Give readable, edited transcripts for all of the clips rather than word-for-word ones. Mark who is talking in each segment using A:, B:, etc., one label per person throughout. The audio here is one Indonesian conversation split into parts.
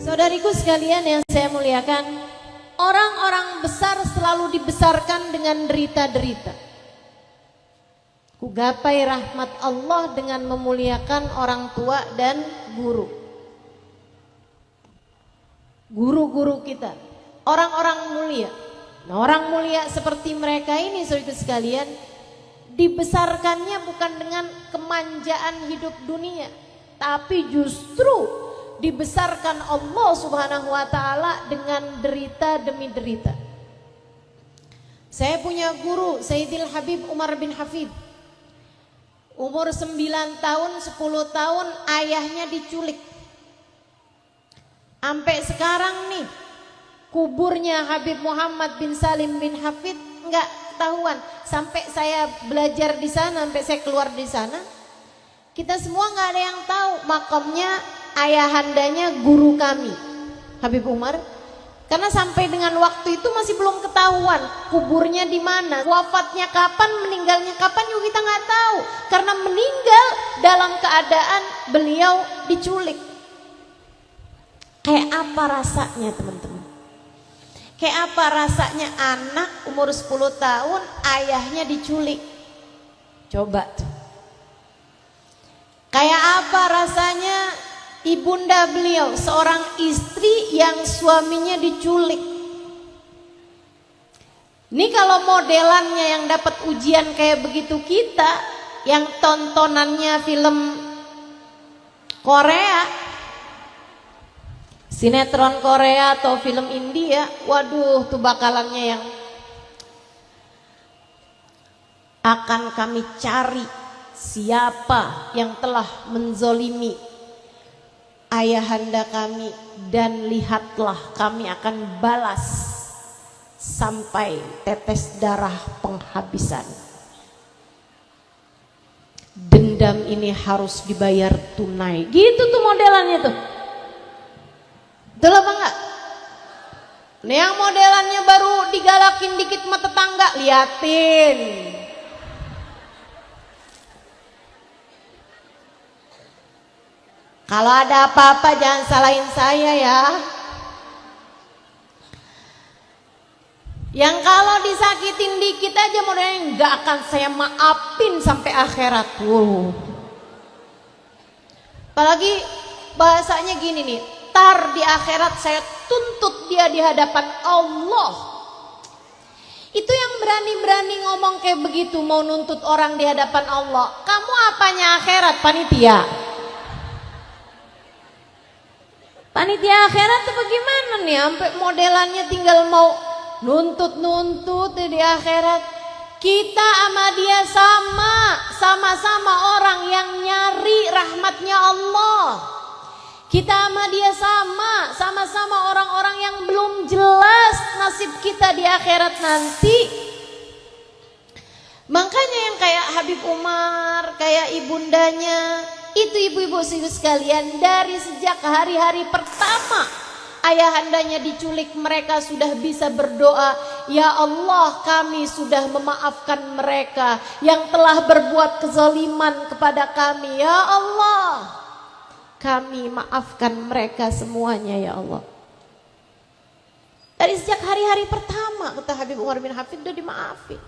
A: Saudariku sekalian yang saya muliakan, orang-orang besar selalu dibesarkan dengan derita-derita. Ku gapai rahmat Allah dengan memuliakan orang tua dan guru. Guru-guru kita, orang-orang mulia. Nah, orang mulia seperti mereka ini, saudariku sekalian, dibesarkannya bukan dengan kemanjaan hidup dunia, tapi justru dibesarkan Allah Subhanahu wa taala dengan derita demi derita. Saya punya guru Sayyidil Habib Umar bin Hafid. Umur 9 tahun, 10 tahun ayahnya diculik. Sampai sekarang nih kuburnya Habib Muhammad bin Salim bin Hafid enggak ketahuan. Sampai saya belajar di sana, sampai saya keluar di sana, kita semua enggak ada yang tahu makamnya ayahandanya guru kami Habib Umar, karena sampai dengan waktu itu masih belum ketahuan kuburnya di mana, wafatnya kapan, meninggalnya kapan juga kita nggak tahu, karena meninggal dalam keadaan beliau diculik. Kayak apa rasanya teman-teman? Kayak apa rasanya anak umur 10 tahun ayahnya diculik? Coba tuh. Kayak apa rasanya ibunda beliau, seorang istri yang suaminya diculik. Ini kalau modelannya yang dapat ujian kayak begitu kita, yang tontonannya film Korea, sinetron Korea atau film India, waduh tuh bakalannya yang akan kami cari siapa yang telah menzolimi ayahanda kami, dan lihatlah kami akan balas sampai tetes darah penghabisan. Dendam ini harus dibayar tunai. Gitu tuh modelannya tuh. Betul apa enggak? Nah, yang modelannya baru digalakin dikit sama tetangga, liatin. Kalau ada apa-apa jangan salahin saya ya. Yang kalau disakitin dikit aja modelnya nggak akan saya maafin sampai akhirat. Apalagi bahasanya gini nih, tar di akhirat saya tuntut dia di hadapan Allah. Itu yang berani-berani ngomong kayak begitu, mau nuntut orang di hadapan Allah. Kamu apanya akhirat, panitia? Panitia akhirat tuh bagaimana nih, sampai modelannya tinggal mau nuntut di akhirat. Kita sama dia sama-sama orang yang nyari rahmatnya Allah. Kita sama dia sama-sama orang-orang yang belum jelas nasib kita di akhirat nanti. Makanya yang kayak Habib Umar, kayak ibundanya, itu ibu-ibu sekalian, dari sejak hari-hari pertama ayahandanya diculik, mereka sudah bisa berdoa, ya Allah, kami sudah memaafkan mereka yang telah berbuat kezaliman kepada kami. Ya Allah, kami maafkan mereka semuanya ya Allah. Dari sejak hari-hari pertama, kata Habib Umar bin Hafid, sudah dimaafin.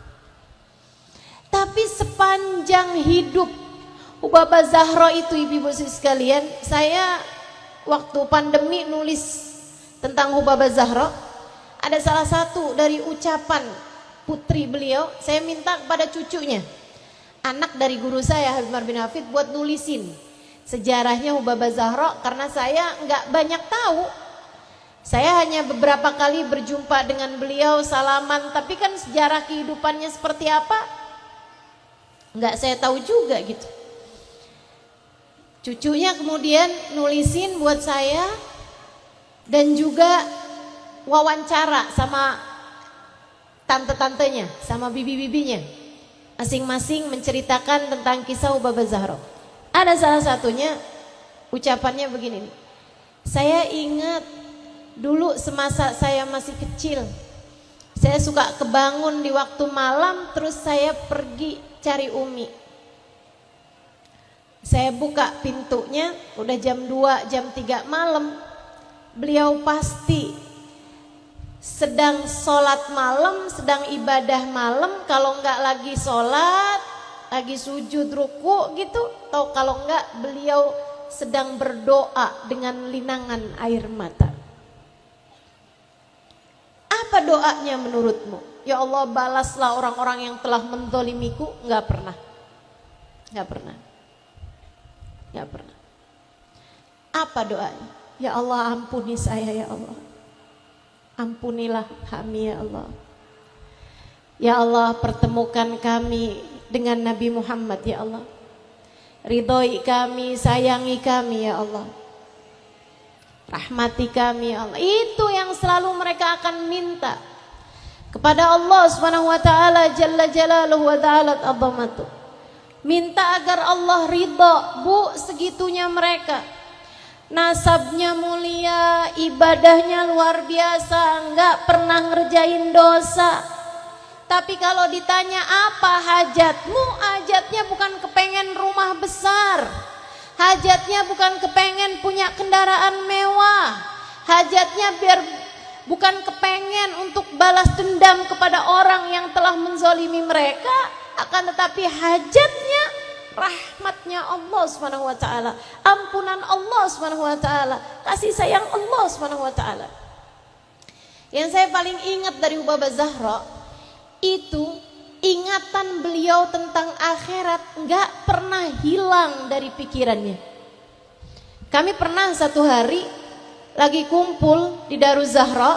A: Tapi sepanjang hidup Hubaba Zahra itu, ibu-ibu sekalian, saya waktu pandemi nulis tentang Hubaba Zahra, ada salah satu dari ucapan putri beliau, saya minta kepada cucunya, anak dari guru saya Habib Umar bin Hafid, buat nulisin sejarahnya Hubaba Zahra, karena saya nggak banyak tahu. Saya hanya beberapa kali berjumpa dengan beliau, salaman, tapi kan sejarah kehidupannya seperti apa nggak saya tahu juga gitu. Cucunya kemudian nulisin buat saya, dan juga wawancara sama tante-tantenya, sama bibi-bibinya, masing-masing menceritakan tentang kisah Hubaba Zahra. Ada salah satunya ucapannya begini nih, saya ingat dulu semasa saya masih kecil, saya suka kebangun di waktu malam, terus saya pergi cari Umi. Saya buka pintunya udah jam 2, jam 3 malam. beliau pasti sedang sholat malam, sedang ibadah malam. Kalau enggak lagi sholat, lagi sujud ruku gitu, atau kalau enggak beliau sedang berdoa dengan linangan air mata. Apa doanya menurutmu? Ya Allah, balaslah orang-orang yang telah menzalimiku. Enggak pernah. Enggak pernah. Enggak pernah. Apa doanya? Ya Allah, ampuni saya ya Allah. Ampunilah kami ya Allah. Ya Allah, pertemukan kami dengan Nabi Muhammad ya Allah. Ridhoi kami, sayangi kami ya Allah. Rahmati kami ya Allah. Itu yang selalu mereka akan minta kepada Allah Subhanahu wa taala jalla jalaluhu wa ta'alat azamatu. Minta agar Allah ridha. Bu, segitunya mereka. Nasabnya mulia, ibadahnya luar biasa, enggak pernah ngerjain dosa. Tapi kalau ditanya apa hajatmu, hajatnya bukan kepengen rumah besar, hajatnya bukan kepengen punya kendaraan mewah, hajatnya bukan kepengen untuk balas dendam kepada orang yang telah menzalimi mereka, akan tetapi hajatnya rahmatnya Allah Subhanahu wa taala, ampunan Allah Subhanahu wa taala, kasih sayang Allah Subhanahu wa taala. Yang saya paling ingat dari Ubaba Zahra itu ingatan beliau tentang akhirat enggak pernah hilang dari pikirannya. Kami pernah satu hari lagi kumpul di Daruz Zahra,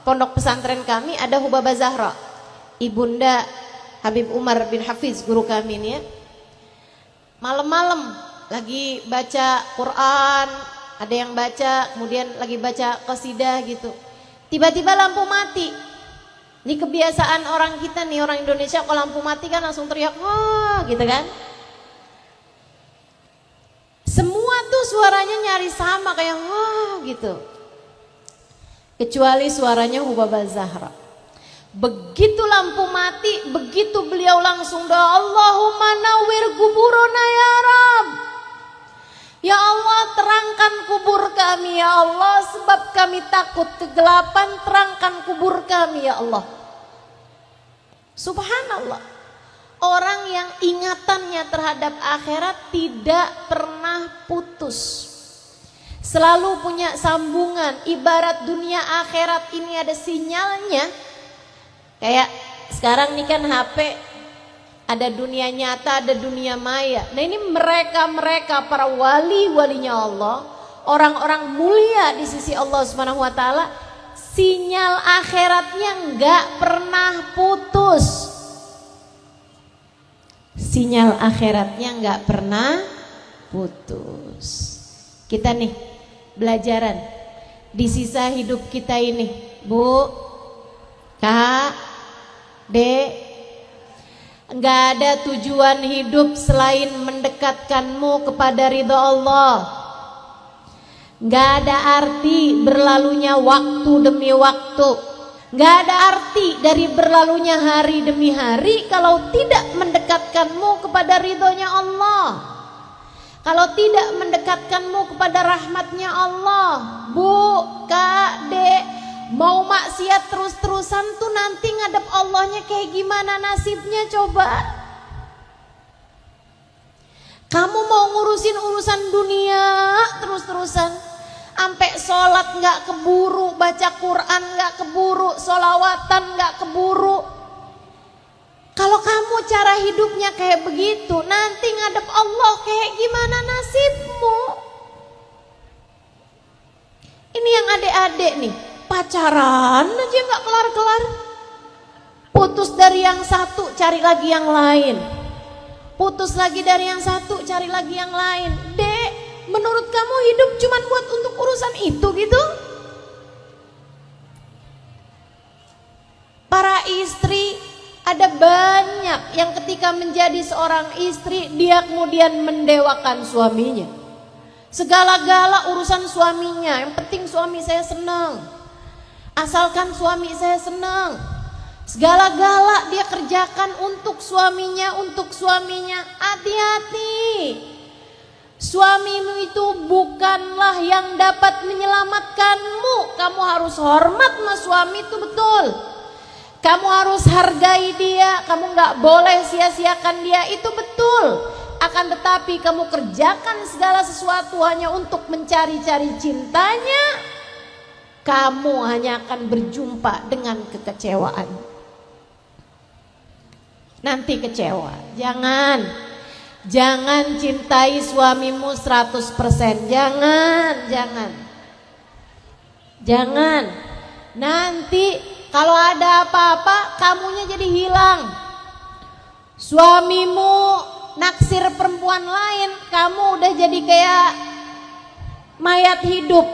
A: pondok pesantren kami, ada Ubaba Zahra, Ibunda Habib Umar bin Hafiz, guru kami ini ya. Malam-malam lagi baca Quran, ada yang baca, kemudian lagi baca qasidah gitu. Tiba-tiba lampu mati. Ini kebiasaan orang kita nih, orang Indonesia, kalau lampu mati kan langsung teriak, wah gitu kan. Semua tuh suaranya nyari sama kayak wah gitu. Kecuali suaranya Ubaba Zahra. Begitu lampu mati, begitu beliau langsung doa, Allahumma nawwir kuburona ya Rabb. Ya Allah, terangkan kubur kami ya Allah, sebab kami takut kegelapan, terangkan kubur kami ya Allah. Subhanallah. Orang yang ingatannya terhadap akhirat tidak pernah putus, selalu punya sambungan. Ibarat dunia akhirat ini ada sinyalnya. Kayak sekarang nih kan HP, ada dunia nyata, ada dunia maya. Nah ini mereka para wali-walinya Allah, orang-orang mulia di sisi Allah Subhanahu wa taala, sinyal akhiratnya enggak pernah putus. Sinyal akhiratnya enggak pernah putus. Kita nih belajaran di sisa hidup kita ini, Bu, Kak, Dek, enggak ada tujuan hidup selain mendekatkanmu kepada ridha Allah. Enggak ada arti berlalunya waktu demi waktu. Enggak ada arti dari berlalunya hari demi hari kalau tidak mendekatkanmu kepada ridhonya Allah, kalau tidak mendekatkanmu kepada rahmatnya Allah. Bu, Kak, Dek, mau maksiat terus-terusan tuh nanti ngadep Allahnya kayak gimana nasibnya coba? Kamu mau ngurusin urusan dunia terus-terusan, sampai sholat nggak keburu, baca Quran nggak keburu, sholawatan nggak keburu. Kalau kamu cara hidupnya kayak begitu, nanti ngadep Allah kayak gimana nasibmu? Ini yang adik-adik nih, pacaran aja nggak kelar-kelar, putus dari yang satu cari lagi yang lain, putus lagi dari yang satu cari lagi yang lain. Dek, menurut kamu hidup cuman buat untuk urusan itu gitu? Para istri ada banyak yang ketika menjadi seorang istri dia kemudian mendewakan suaminya. Segala-gala urusan suaminya, yang penting suami saya senang, asalkan suami saya senang. Segala-gala dia kerjakan untuk suaminya, untuk suaminya. Hati-hati, suamimu itu bukanlah yang dapat menyelamatkanmu. harus hormat sama suami itu betul. Kamu harus hargai dia, kamu nggak boleh sia-siakan dia, itu betul. Akan tetapi kamu kerjakan segala sesuatu hanya untuk mencari-cari cintanya, kamu hanya akan berjumpa dengan kekecewaan. Nanti kecewa. Jangan cintai suamimu 100%. Jangan. Nanti kalau ada apa-apa, kamunya jadi hilang. Suamimu naksir perempuan lain, kamu udah jadi kayak mayat hidup.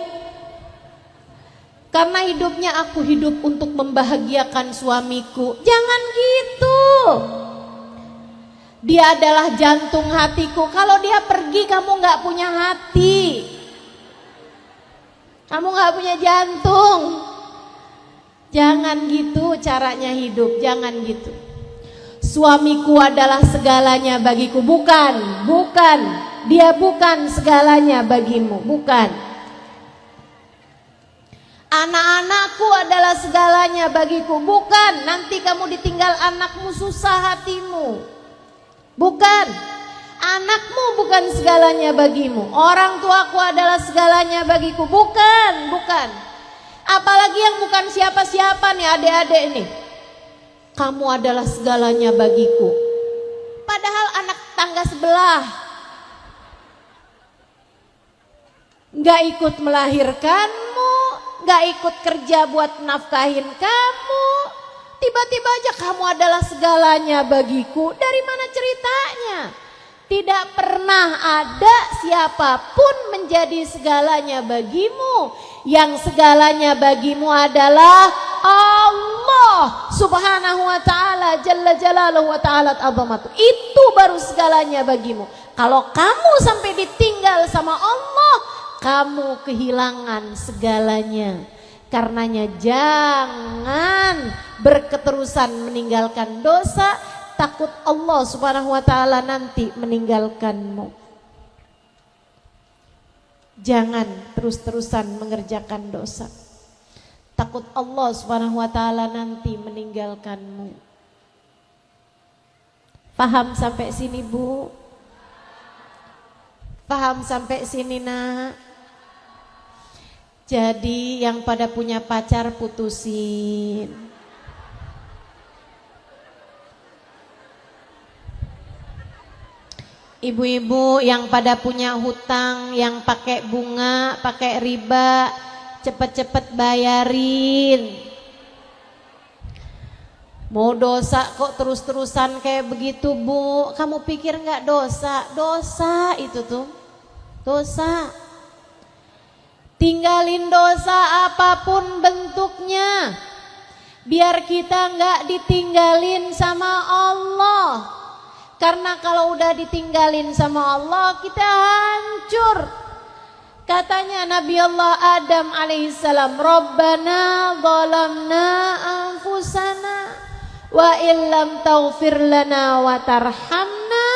A: Karena hidupnya aku hidup untuk membahagiakan suamiku. Jangan gitu. Dia adalah jantung hatiku. Kalau dia pergi, kamu gak punya hati. Kamu gak punya jantung. Jangan gitu caranya hidup, jangan gitu. Suamiku adalah segalanya bagiku, bukan. Dia bukan segalanya bagimu, bukan. Anak-anakku adalah segalanya bagiku, bukan. Nanti kamu ditinggal anakmu susah hatimu. Bukan. Anakmu bukan segalanya bagimu. Orang tuaku adalah segalanya bagiku, bukan. Apalagi yang bukan siapa-siapa nih adik-adik nih. Kamu adalah segalanya bagiku. Padahal anak tangga sebelah gak ikut melahirkanmu, gak ikut kerja buat nafkahin kamu. Tiba-tiba aja kamu adalah segalanya bagiku. Dari mana ceritanya? Tidak pernah ada siapapun menjadi segalanya bagimu. Yang segalanya bagimu adalah Allah subhanahu wa ta'ala jalla jalaluhu wa ta'ala azamatu. Itu baru segalanya bagimu. Kalau kamu sampai ditinggal sama Allah, kamu kehilangan segalanya. Karenanya jangan berketerusan meninggalkan dosa, takut Allah subhanahu wa ta'ala nanti meninggalkanmu. Jangan terus-terusan mengerjakan dosa, takut Allah subhanahu wa ta'ala nanti meninggalkanmu. Paham sampai sini Bu? Paham sampai sini nak? Jadi yang pada punya pacar putusin. Ibu-ibu yang pada punya hutang, yang pakai bunga, pakai riba, cepet-cepet bayarin. Mau dosa kok terus-terusan kayak begitu Bu? Kamu pikir nggak dosa? Dosa itu tuh, dosa. Tinggalin dosa apapun bentuknya, biar kita nggak ditinggalin sama Allah. Karena kalau udah ditinggalin sama Allah, kita hancur. Katanya Nabi Allah Adam alaihissalam, Rabbana zalamna anfusana wa illam taghfir lana wa tarhamna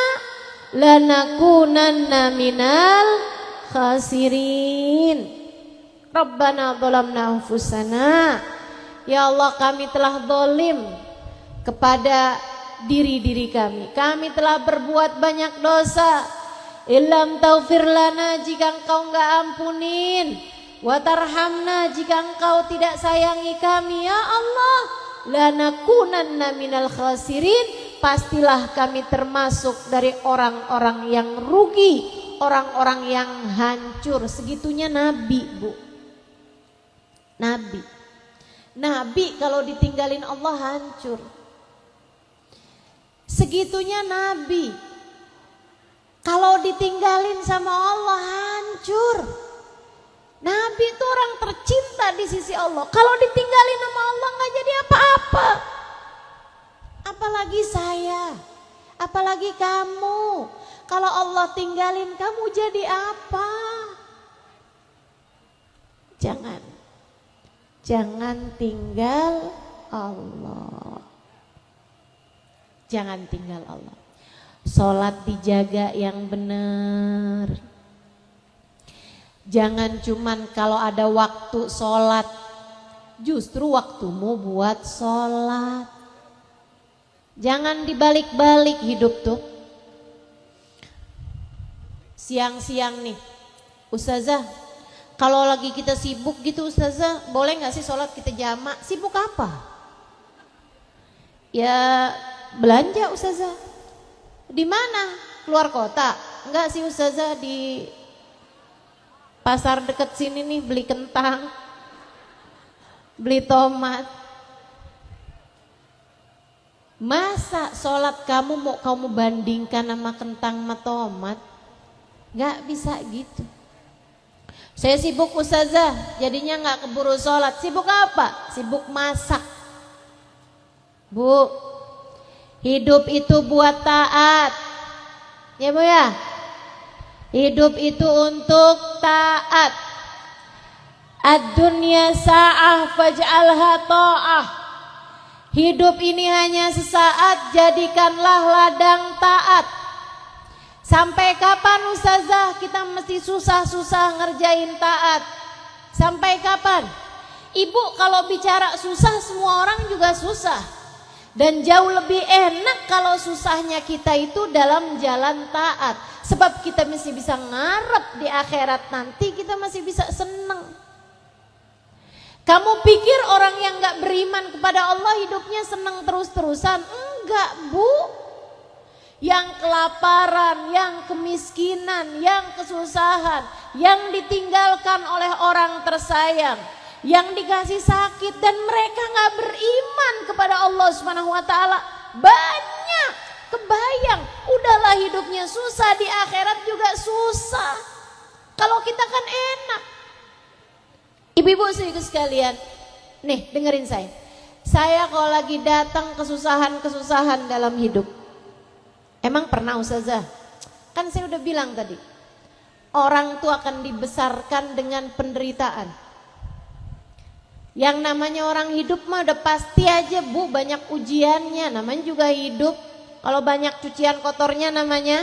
A: lanakunanna minal khasirin. Rabbana zalamna anfusana, ya Allah kami telah zalim kepada diri-diri kami. Kami telah berbuat banyak dosa. Illam taufir lana, jika engkau enggak ampunin, wa tarhamna, jika engkau tidak sayangi kami, ya Allah, lanakunanna minal khasirin, pastilah kami termasuk dari orang-orang yang rugi, orang-orang yang hancur. Segitunya Nabi Bu. Nabi kalau ditinggalin Allah hancur. Segitunya Nabi, kalau ditinggalin sama Allah hancur. Nabi itu orang tercinta di sisi Allah. Kalau ditinggalin sama Allah nggak jadi apa-apa. Apalagi saya, apalagi kamu. Kalau Allah tinggalin kamu jadi apa? Jangan tinggal Allah. Jangan tinggal Allah. Sholat dijaga yang benar. Jangan cuman kalau ada waktu sholat Justru waktumu buat sholat. Jangan dibalik-balik hidup tuh. Siang-siang nih, Ustazah, kalau lagi kita sibuk gitu Ustazah, boleh gak sih sholat kita jamak? Sibuk apa? Ya belanja Ustazah. Di mana? Keluar kota? Enggak sih Ustazah, di pasar deket sini nih, beli kentang, beli tomat. Masa sholat kamu mau kamu bandingkan sama kentang sama tomat? Gak bisa gitu. Saya sibuk Ustazah, jadinya gak keburu sholat. Sibuk apa? Sibuk masak. Bu, hidup itu buat taat. Ya Bu ya, hidup itu untuk taat. Ad-dunya sa'ah faj'alha ta'ah. Hidup ini hanya sesaat, jadikanlah ladang taat. Sampai kapan Ustazah kita mesti susah-susah ngerjain taat? Sampai kapan? Ibu kalau bicara susah, semua orang juga susah. Dan jauh lebih enak kalau susahnya kita itu dalam jalan taat. Sebab kita masih bisa ngarep di akhirat nanti, kita masih bisa seneng. Kamu pikir orang yang gak beriman kepada Allah hidupnya senang terus-terusan? Enggak Bu. Yang kelaparan, yang kemiskinan, yang kesusahan, yang ditinggalkan oleh orang tersayang, yang dikasih sakit dan mereka gak beriman kepada Allah Subhanahu wa ta'ala, banyak. Kebayang, udahlah hidupnya susah, di akhirat juga susah. Kalau kita kan enak. Ibu-ibu saudaraku sekalian, nih dengerin saya. Saya kalau lagi datang kesusahan-kesusahan dalam hidup, emang pernah Ustazah? Kan saya udah bilang tadi, orang tuh akan dibesarkan dengan penderitaan. Yang namanya orang hidup mah udah pasti aja Bu, banyak ujiannya, namanya juga hidup. Kalau banyak cucian kotornya namanya.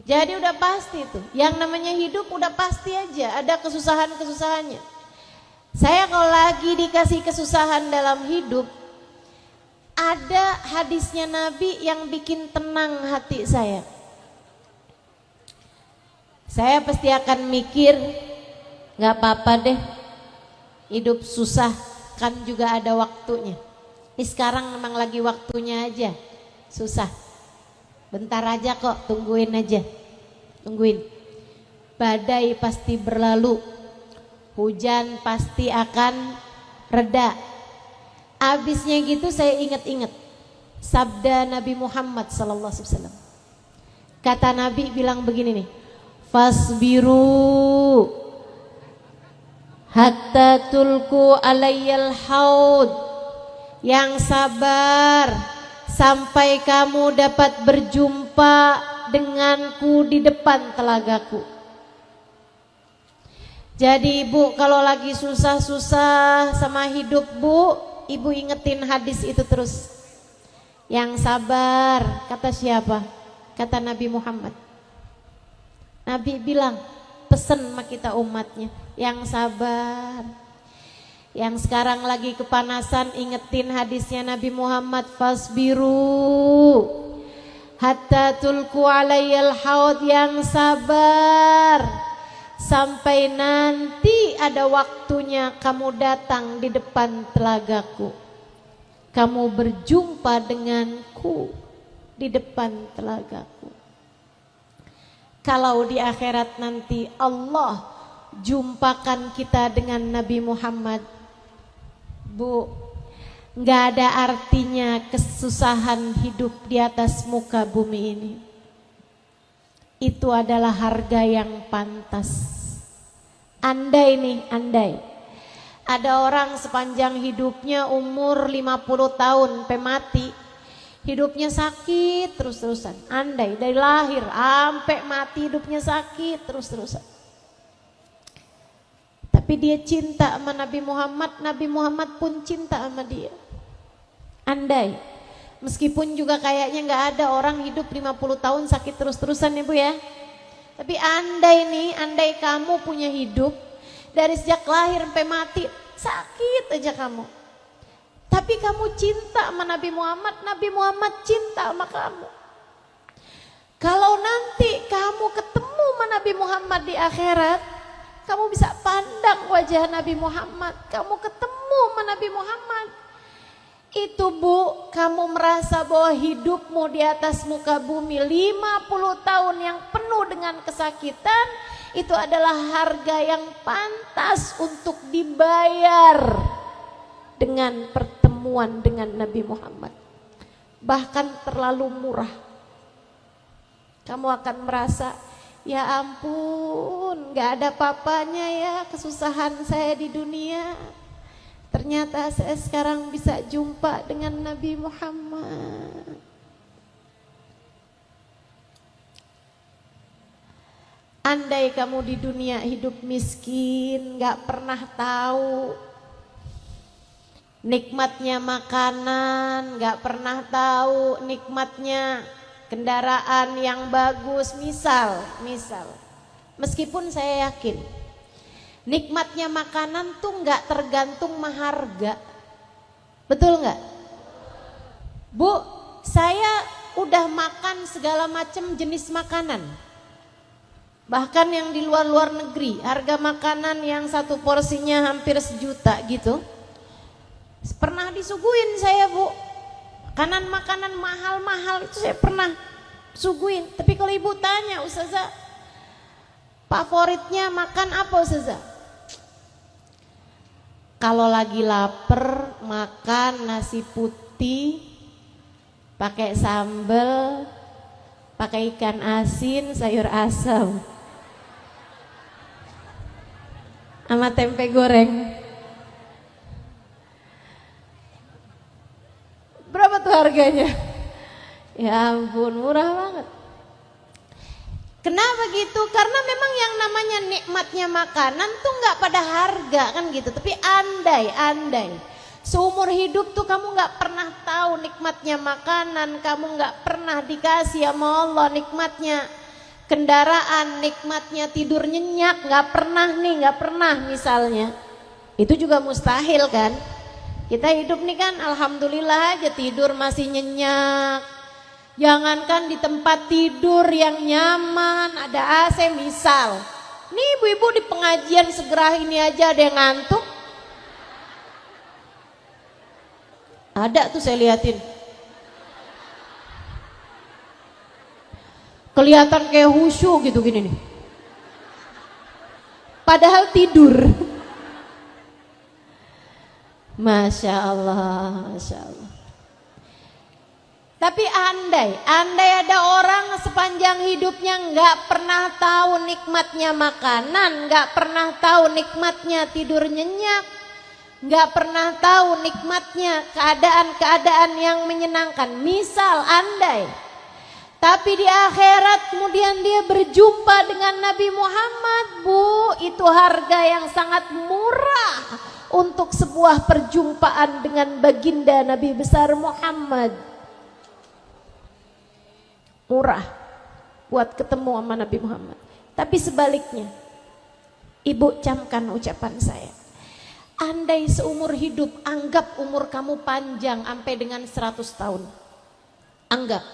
A: Jadi udah pasti tuh, yang namanya hidup udah pasti aja ada kesusahan-kesusahannya. Saya kalau lagi dikasih kesusahan dalam hidup, ada hadisnya Nabi yang bikin tenang hati saya. Saya pasti akan mikir, gak apa-apa deh, hidup susah kan juga ada waktunya. Ini sekarang memang lagi waktunya aja, susah. Bentar aja kok, tungguin aja. Tungguin. Badai pasti berlalu. Hujan pasti akan reda. Abisnya gitu saya ingat-ingat sabda Nabi Muhammad SAW. Kata Nabi bilang begini nih, fasbiru hatta tulku alayyal haud. Yang sabar sampai kamu dapat berjumpa denganku di depan telagaku. Jadi ibu kalau lagi susah-susah sama hidup Bu, ibu ingetin hadis itu terus. Yang sabar, kata siapa? Kata Nabi Muhammad. Nabi bilang, pesen sama kita umatnya, yang sabar. Yang sekarang lagi kepanasan, ingetin hadisnya Nabi Muhammad, fasbiru hatta tulku alayyal haud, yang sabar sampai nanti ada waktunya kamu datang di depan telagaku, kamu berjumpa denganku di depan telagaku. Kalau di akhirat nanti Allah jumpakan kita dengan Nabi Muhammad, Bu, gak ada artinya kesusahan hidup di atas muka bumi ini. Itu adalah harga yang pantas. Andai ada orang sepanjang hidupnya umur 50 tahun sampai mati, hidupnya sakit terus-terusan. Andai dari lahir sampai mati hidupnya sakit terus-terusan. Tapi dia cinta sama Nabi Muhammad, Nabi Muhammad pun cinta sama dia. Andai, meskipun juga kayaknya gak ada orang hidup 50 tahun sakit terus-terusan ya Bu ya. Tapi andai kamu punya hidup dari sejak lahir sampai mati, sakit aja kamu. Tapi kamu cinta sama Nabi Muhammad cinta sama kamu. Kalau nanti kamu ketemu sama Nabi Muhammad di akhirat, kamu bisa pandang wajah Nabi Muhammad, kamu ketemu sama Nabi Muhammad. Itu Bu, kamu merasa bahwa hidupmu di atas muka bumi 50 tahun yang penuh dengan kesakitan, itu adalah harga yang pantas untuk dibayar dengan pertemuan dengan Nabi Muhammad. Bahkan terlalu murah. Kamu akan merasa, ya ampun, gak ada papanya ya kesusahan saya di dunia. Ternyata saya sekarang bisa jumpa dengan Nabi Muhammad. Andai kamu di dunia hidup miskin, gak pernah tahu nikmatnya makanan, gak pernah tahu nikmatnya kendaraan yang bagus. Misal, meskipun saya yakin nikmatnya makanan tuh nggak tergantung harga, betul nggak? Bu, saya udah makan segala macam jenis makanan, bahkan yang di luar negeri, harga makanan yang satu porsinya hampir 1 juta gitu, pernah disuguhin saya Bu. Makanan mahal-mahal itu saya pernah suguhin. Tapi kalau ibu tanya, Ustazah, favoritnya makan apa Ustazah? Kalau lagi lapar makan nasi putih pakai sambal, pakai ikan asin, sayur asam sama tempe goreng. Berapa tuh harganya? Ya ampun, murah banget. Kenapa gitu? Karena memang yang namanya nikmatnya makanan tuh nggak pada harga kan gitu. Tapi andai seumur hidup tuh kamu nggak pernah tahu nikmatnya makanan, kamu nggak pernah dikasih sama Allah nikmatnya kendaraan, nikmatnya tidur nyenyak, nggak pernah misalnya. Itu juga mustahil kan? Kita hidup nih kan alhamdulillah aja tidur masih nyenyak. Jangankan di tempat tidur yang nyaman, ada AC misal. Nih ibu-ibu di pengajian segera ini aja ada yang ngantuk. Ada tuh saya liatin. Kelihatan kayak khusyuk gitu gini nih. Padahal tidur. Masya Allah, Masya Allah. Tapi andai ada orang sepanjang hidupnya nggak pernah tahu nikmatnya makanan, nggak pernah tahu nikmatnya tidur nyenyak, nggak pernah tahu nikmatnya keadaan-keadaan yang menyenangkan. Misal andai, tapi di akhirat kemudian dia berjumpa dengan Nabi Muhammad, Bu, itu harga yang sangat murah untuk sebuah perjumpaan dengan baginda Nabi besar Muhammad. Murah buat ketemu sama Nabi Muhammad. Tapi sebaliknya, ibu camkan ucapan saya. Andai seumur hidup, anggap umur kamu panjang sampai dengan 100 tahun. Anggap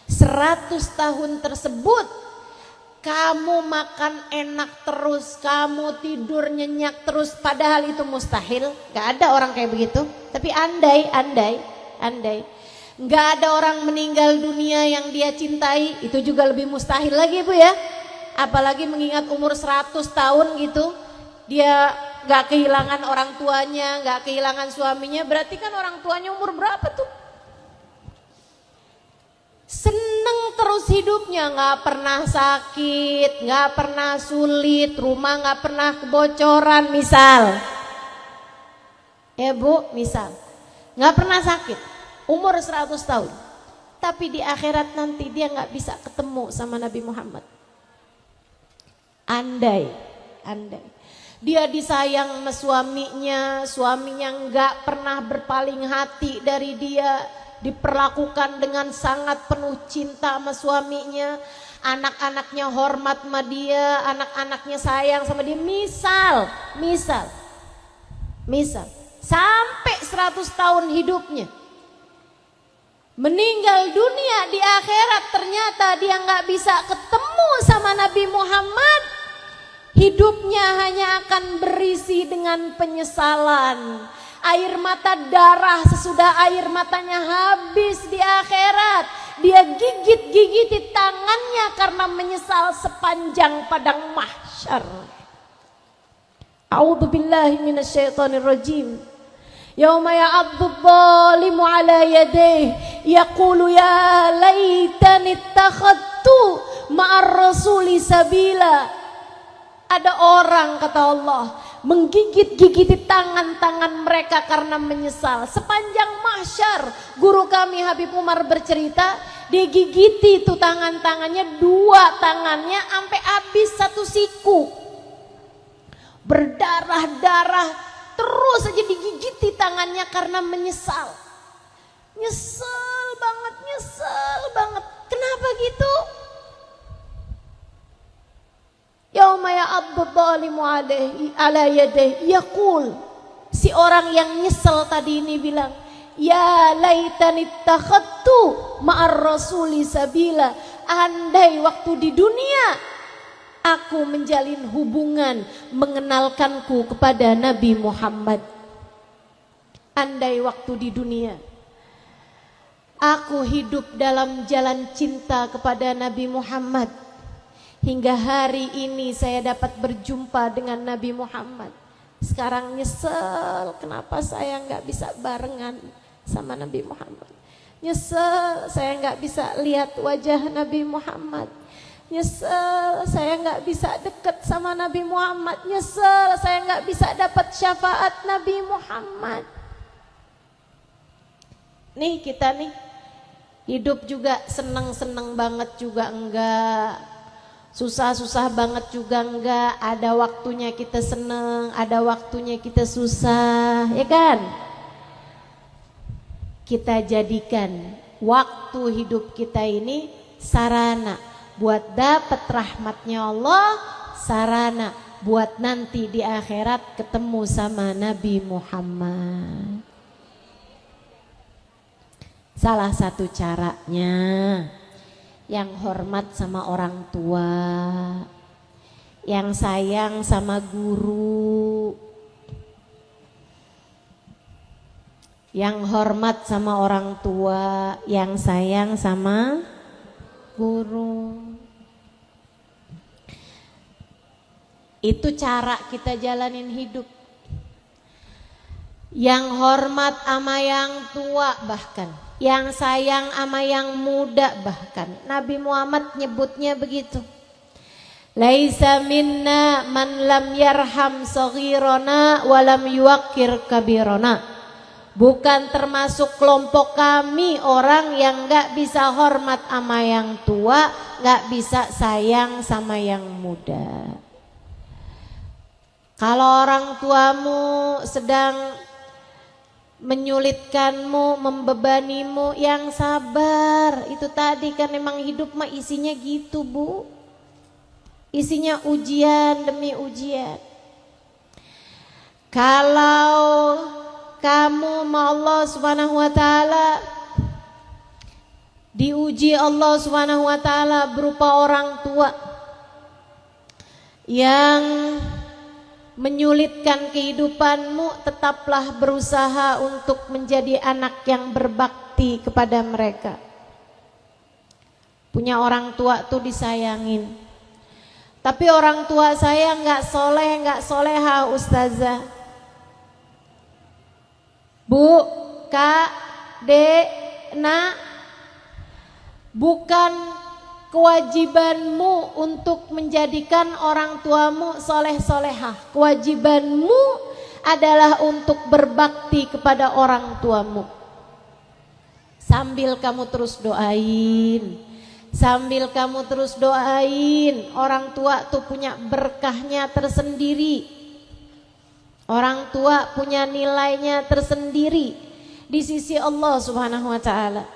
A: 100 tahun tersebut kamu makan enak terus, kamu tidur nyenyak terus, padahal itu mustahil. Gak ada orang kayak begitu. Tapi andai nggak ada orang meninggal dunia yang dia cintai, itu juga lebih mustahil lagi Bu ya. Apalagi mengingat umur 100 tahun gitu, dia nggak kehilangan orang tuanya, nggak kehilangan suaminya, berarti kan orang tuanya umur berapa tuh? Seneng terus hidupnya, nggak pernah sakit, nggak pernah sulit, rumah nggak pernah kebocoran misal. Ya Bu, misal nggak pernah sakit. Umur 100 tahun, tapi di akhirat nanti dia nggak bisa ketemu sama Nabi Muhammad. Andai dia disayang sama suaminya nggak pernah berpaling hati dari dia, diperlakukan dengan sangat penuh cinta sama suaminya. anak-anaknya hormat sama dia, anak-anaknya sayang sama dia. Misal sampai 100 tahun hidupnya, meninggal dunia di akhirat ternyata dia nggak bisa ketemu sama Nabi Muhammad, hidupnya hanya akan berisi dengan penyesalan. Air mata darah sesudah air matanya habis di akhirat, dia gigit-gigiti tangannya karena menyesal sepanjang padang mahsyar. A'udzubillahi minasyaitonirrajim. Yauma ya'adzu dzalimu 'ala yadayhi yaqulu ya laitani ittakhadtu ma'ar rasuli sabila. Ada orang, kata Allah, menggigit-gigiti tangan-tangan mereka karena menyesal. Sepanjang mahsyar, guru kami Habib Umar bercerita, dia gigiti itu tangan-tangannya, 2 tangannya sampai habis 1 siku. Berdarah-darah, terus aja digigiti tangannya karena menyesal. Nyesel banget. Kenapa gitu? Yauma ya'adzu dzalimu 'ala yadayhi yaqul, si orang yang nyesel tadi ini bilang, ya laitani ittakhadtu ma'ar rasuli sabila. Andai waktu di dunia aku menjalin hubungan, mengenalkanku kepada Nabi Muhammad. Andai waktu di dunia aku hidup dalam jalan cinta kepada Nabi Muhammad, hingga hari ini saya dapat berjumpa dengan Nabi Muhammad. Sekarang nyesel kenapa saya nggak bisa barengan sama Nabi Muhammad. Nyesel saya nggak bisa lihat wajah Nabi Muhammad. Nyesel saya nggak bisa dekat sama Nabi Muhammad. Nyesel saya nggak bisa dapat syafaat Nabi Muhammad. Nih kita nih hidup juga seneng-seneng banget juga enggak, susah-susah banget juga enggak. Ada waktunya kita seneng, ada waktunya kita susah, ya kan? Kita jadikan waktu hidup kita ini sarana buat dapat rahmatnya Allah, sarana buat nanti di akhirat ketemu sama Nabi Muhammad. Salah satu caranya, yang hormat sama orang tua, yang sayang sama guru, yang hormat sama orang tua, yang sayang sama guru. Itu cara kita jalanin hidup. Yang hormat sama yang tua, bahkan yang sayang sama yang muda, bahkan Nabi Muhammad nyebutnya begitu. Laisa minna man lam yarham saghirana wa lam yuwaqqir kabirana. Bukan termasuk kelompok kami orang yang gak bisa hormat sama yang tua, gak bisa sayang sama yang muda. Kalau orang tuamu sedang menyulitkanmu, membebanimu, yang sabar. Itu tadi kan memang hidup mah isinya gitu, Bu. Isinya ujian demi ujian. Kalau kamu sama Allah Subhanahu wa taala, diuji Allah Subhanahu wa taala berupa orang tua yang menyulitkan kehidupanmu, tetaplah berusaha untuk menjadi anak yang berbakti kepada mereka. Punya orang tua tuh disayangin. Tapi orang tua saya nggak soleh, nggak soleha, ustazah. Bu, Kak, Dek, Nak, bukan kewajibanmu untuk menjadikan orang tuamu soleh-solehah. Kewajibanmu adalah untuk berbakti kepada orang tuamu. Sambil kamu terus doain, sambil kamu terus doain, orang tua tuh punya berkahnya tersendiri. Orang tua punya nilainya tersendiri di sisi Allah Subhanahu wa taala.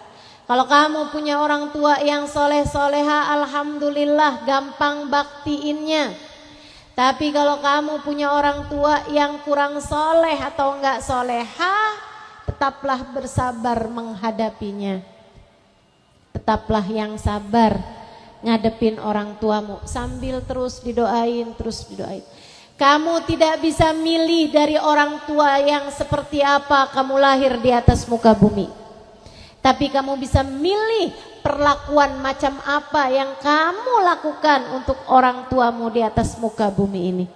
A: Kalau kamu punya orang tua yang soleh-soleha, alhamdulillah gampang baktiinnya. Tapi kalau kamu punya orang tua yang kurang soleh atau enggak soleha, tetaplah bersabar menghadapinya. Tetaplah yang sabar ngadepin orang tuamu sambil terus didoain, terus didoain. Kamu tidak bisa milih dari orang tua yang seperti apa kamu lahir di atas muka bumi. Tapi kamu bisa milih perlakuan macam apa yang kamu lakukan untuk orang tuamu di atas muka bumi ini.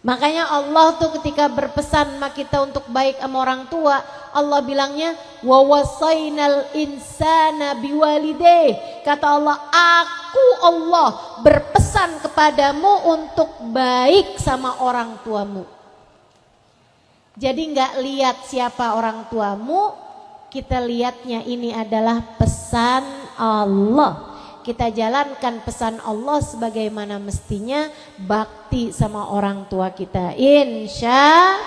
A: Makanya Allah tuh ketika berpesan sama kita untuk baik sama orang tua, Allah bilangnya wa wasainal insana biwalidayh. Kata Allah, aku Allah berpesan kepadamu untuk baik sama orang tuamu. Jadi enggak lihat siapa orang tuamu, kita lihatnya ini adalah pesan Allah. Kita jalankan pesan Allah sebagaimana mestinya, bakti sama orang tua kita. Insya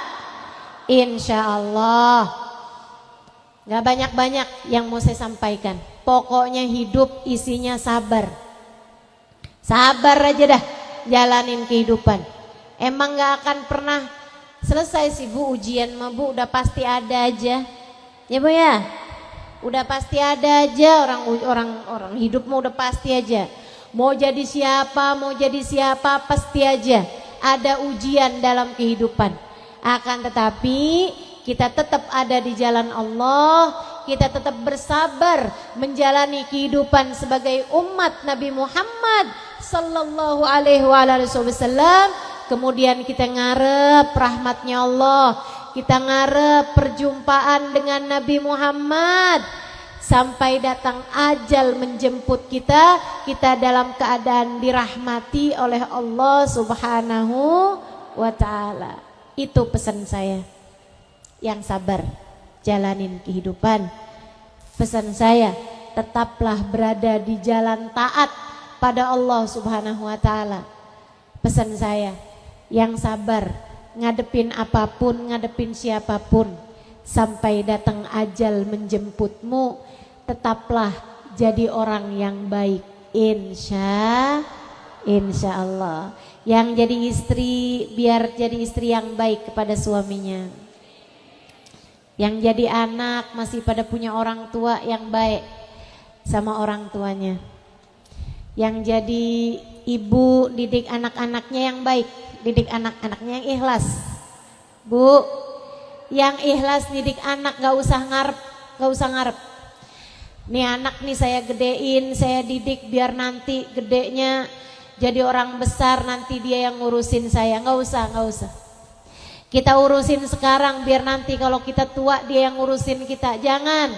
A: Allah. Gak banyak-banyak yang mau saya sampaikan. Pokoknya hidup isinya sabar. Sabar aja dah jalanin kehidupan. Emang gak akan pernah selesai sih Bu ujian mah Bu, udah pasti ada aja. Ya Bu ya, udah pasti ada aja orang hidup mau udah pasti aja. Mau jadi siapa pasti aja ada ujian dalam kehidupan. Akan tetapi kita tetap ada di jalan Allah, kita tetap bersabar menjalani kehidupan sebagai umat Nabi Muhammad sallallahu alaihi wasallam. Kemudian kita ngarep rahmatnya Allah, kita ngarep perjumpaan dengan Nabi Muhammad sampai datang ajal menjemput kita, kita dalam keadaan dirahmati oleh Allah Subhanahu wa taala. Itu pesan saya. Yang sabar jalanin kehidupan. Pesan saya, tetaplah berada di jalan taat pada Allah Subhanahu wa taala. Pesan saya, yang sabar ngadepin apapun, ngadepin siapapun sampai datang ajal menjemputmu, tetaplah jadi orang yang baik. Insya Allah. Yang jadi istri, biar jadi istri yang baik kepada suaminya. Yang jadi anak masih pada punya orang tua yang baik sama orang tuanya. Yang jadi ibu, didik anak-anaknya yang baik, didik anak-anaknya yang ikhlas. Bu, yang ikhlas didik anak, gak usah ngarep. Nih anak nih saya gedein, saya didik biar nanti gedenya jadi orang besar, nanti dia yang ngurusin saya. Gak usah. Kita urusin sekarang biar nanti kalau kita tua dia yang ngurusin kita. Jangan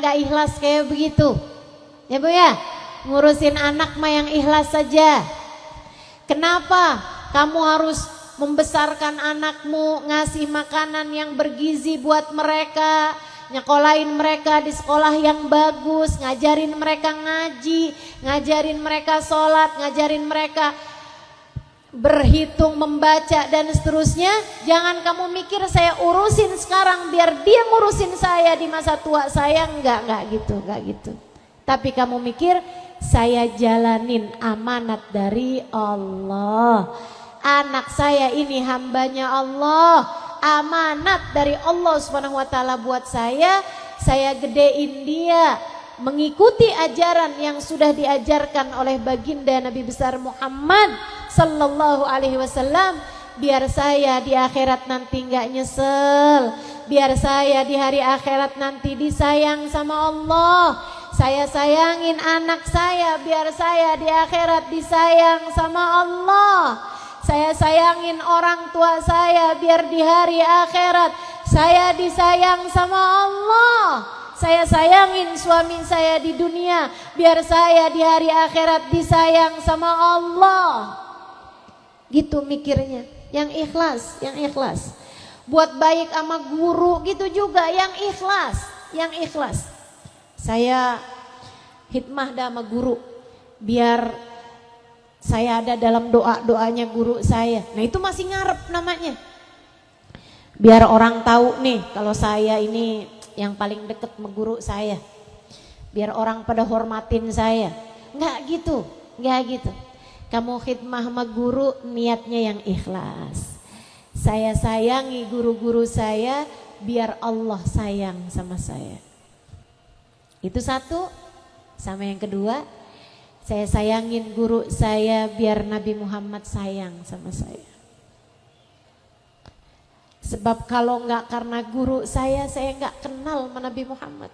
A: gak ikhlas kayak begitu. Ya Bu ya, ngurusin anak mah yang ikhlas saja. Kenapa kamu harus membesarkan anakmu, ngasih makanan yang bergizi buat mereka, nyekolahin mereka di sekolah yang bagus, ngajarin mereka ngaji, ngajarin mereka sholat, ngajarin mereka berhitung, membaca dan seterusnya. Jangan kamu mikir saya urusin sekarang biar dia ngurusin saya di masa tua saya. Enggak gitu. Tapi kamu mikir saya jalanin amanat dari Allah. Anak saya ini hambanya Allah, amanat dari Allah Subhanahu wa taala buat saya gedein dia mengikuti ajaran yang sudah diajarkan oleh baginda Nabi besar Muhammad sallallahu alaihi wasallam, biar saya di akhirat nanti enggak nyesel, biar saya di hari akhirat nanti disayang sama Allah. Saya sayangin anak saya biar saya di akhirat disayang sama Allah. Saya sayangin orang tua saya biar di hari akhirat saya disayang sama Allah. Saya sayangin suami saya di dunia biar saya di hari akhirat disayang sama Allah. Gitu mikirnya. Yang ikhlas. Buat baik sama guru gitu juga yang ikhlas. Saya hikmah sama guru biar saya ada dalam doa-doanya guru saya. Nah itu masih ngarep namanya. Biar orang tahu nih kalau saya ini yang paling deket sama guru saya. Biar orang pada hormatin saya. Enggak gitu, enggak gitu. Kamu khidmah sama guru niatnya yang ikhlas. Saya sayangi guru-guru saya biar Allah sayang sama saya. Itu satu. Sama yang kedua, saya sayangin guru saya biar Nabi Muhammad sayang sama saya. Sebab kalau enggak karena guru saya enggak kenal sama Nabi Muhammad.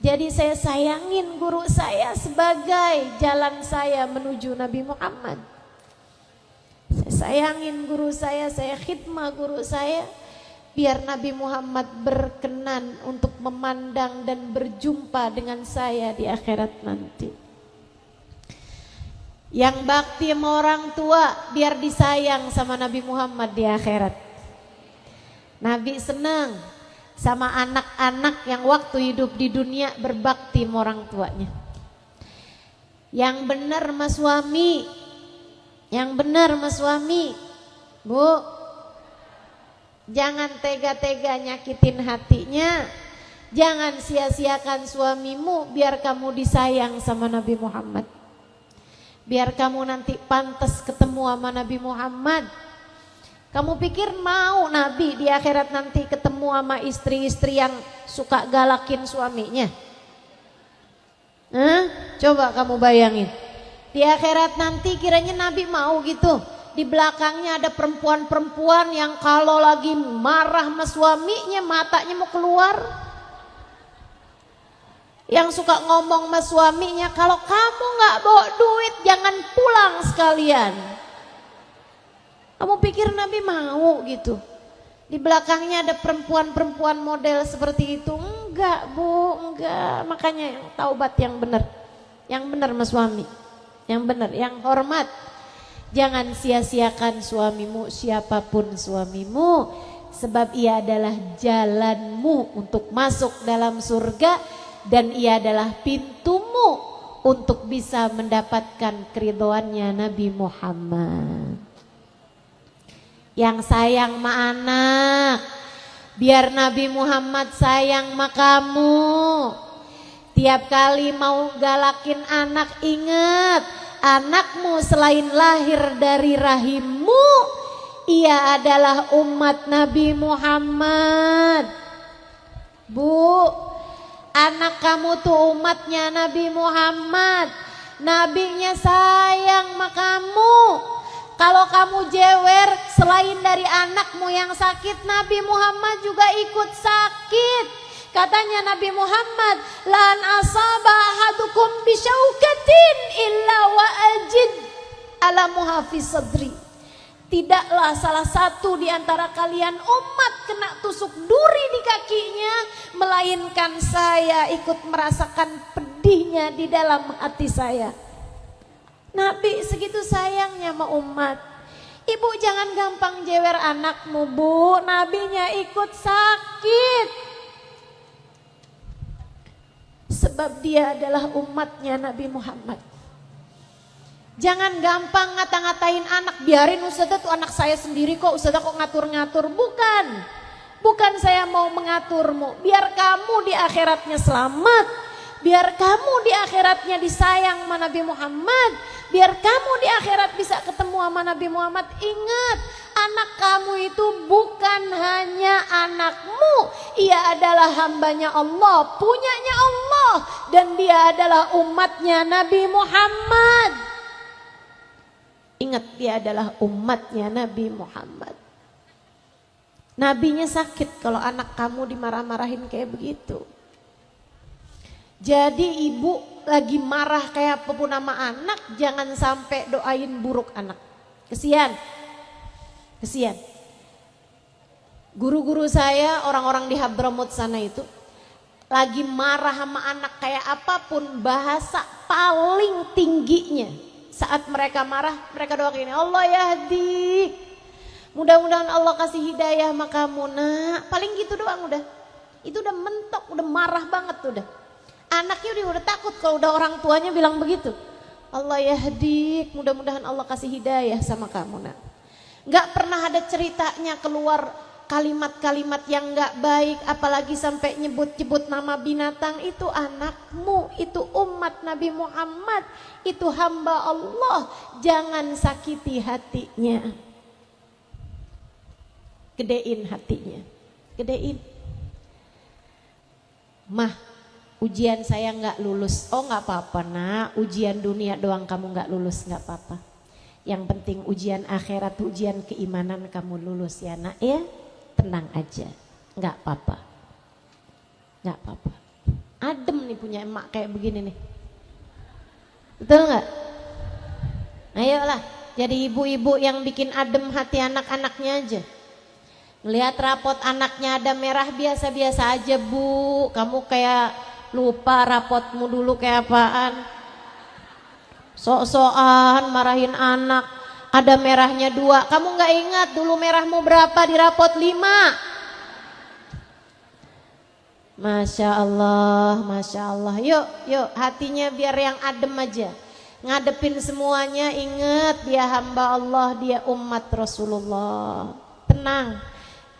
A: Jadi saya sayangin guru saya sebagai jalan saya menuju Nabi Muhammad. Saya sayangin guru saya khidmah guru saya biar Nabi Muhammad berkenan untuk memandang dan berjumpa dengan saya di akhirat nanti. Yang bakti sama orang tua biar disayang sama Nabi Muhammad di akhirat. Nabi senang sama anak-anak yang waktu hidup di dunia berbakti sama orang tuanya. Yang benar mas suami, yang benar mas suami, Bu, jangan tega-tega nyakitin hatinya. Jangan sia-siakan suamimu biar kamu disayang sama Nabi Muhammad. Biar kamu nanti pantas ketemu sama Nabi Muhammad. Kamu pikir mau Nabi di akhirat nanti ketemu sama istri-istri yang suka galakin suaminya? Coba kamu bayangin. Di akhirat nanti kiranya Nabi mau gitu. Di belakangnya ada perempuan-perempuan yang kalau lagi marah sama suaminya matanya mau keluar. Yang suka ngomong sama suaminya, kalau kamu gak bawa duit jangan pulang sekalian. Kamu pikir Nabi mau gitu? Di belakangnya ada perempuan-perempuan model seperti itu? Enggak Bu, enggak. Makanya yang taubat yang benar. Yang benar mas suami. Yang benar, yang hormat. Jangan sia-siakan suamimu, siapapun suamimu. Sebab ia adalah jalanmu untuk masuk dalam surga. Dan ia adalah pintumu untuk bisa mendapatkan keridhoannya Nabi Muhammad. Yang sayang sama anak, biar Nabi Muhammad sayang sama kamu. Tiap kali mau galakin anak, ingat, anakmu selain lahir dari rahimmu, ia adalah umat Nabi Muhammad. Bu, anak kamu tuh umatnya Nabi Muhammad. Nabinya sayang sama kamu. Kalau kamu jewer, selain dari anakmu yang sakit, Nabi Muhammad juga ikut sakit. Katanya Nabi Muhammad, lan asaba ahadukum bisyaukatin illa wa ajid ala muhafiz sadri. Tidaklah salah satu di antara kalian umat kena tusuk duri di kakinya, melainkan saya ikut merasakan pedihnya di dalam hati saya. Nabi segitu sayangnya sama umat. Ibu jangan gampang jewer anakmu Bu, nabinya ikut sakit. Sebab dia adalah umatnya Nabi Muhammad. Jangan gampang ngata-ngatain anak, biarin Ustazah tuh anak saya sendiri kok, Ustazah kok ngatur-ngatur. Bukan, bukan saya mau mengaturmu, biar kamu di akhiratnya selamat. Biar kamu di akhiratnya disayang sama Nabi Muhammad. Biar kamu di akhirat bisa ketemu sama Nabi Muhammad. Ingat, anak kamu itu bukan hanya anakmu. Ia adalah hambanya Allah, punyanya Allah. Dan dia adalah umatnya Nabi Muhammad. Ingat, dia adalah umatnya Nabi Muhammad. Nabinya sakit kalau anak kamu dimarah-marahin kayak begitu. Jadi ibu lagi marah kayak apapun nama anak, jangan sampai doain buruk anak. Kesian. Kesian. Guru-guru saya, orang-orang di Hadramut sana itu, lagi marah sama anak kayak apapun, bahasa paling tingginya. Saat mereka marah, mereka doa gini, Allah yahdi. Mudah-mudahan Allah kasih hidayah sama kamu, nak. Paling gitu doang udah. Itu udah mentok, udah marah banget udah. Anaknya udah takut kalau udah orang tuanya bilang begitu. Allah yahdik, mudah-mudahan Allah kasih hidayah sama kamu nak. Gak pernah ada ceritanya keluar kalimat-kalimat yang nggak baik, apalagi sampai nyebut-nyebut nama binatang, itu anakmu, itu umat Nabi Muhammad, itu hamba Allah, jangan sakiti hatinya. Gedein hatinya, gedein. Mah, ujian saya nggak lulus. Oh nggak apa-apa nak, ujian dunia doang kamu nggak lulus, nggak apa-apa. Yang penting ujian akhirat, ujian keimanan kamu lulus ya nak ya. Tenang aja, nggak apa-apa, nggak apa-apa. Adem nih punya emak kayak begini nih, betul nggak? Ayolah, jadi ibu-ibu yang bikin adem hati anak-anaknya aja. Lihat rapot anaknya ada merah, biasa-biasa aja bu. Kamu kayak lupa rapotmu dulu kayak apaan. Sok-sokan marahin anak. Ada merahnya 2, kamu nggak ingat dulu merahmu berapa di rapot 5. Masya Allah, Masya Allah. Yuk hatinya biar yang adem aja. Ngadepin semuanya, ingat dia hamba Allah, dia umat Rasulullah. Tenang,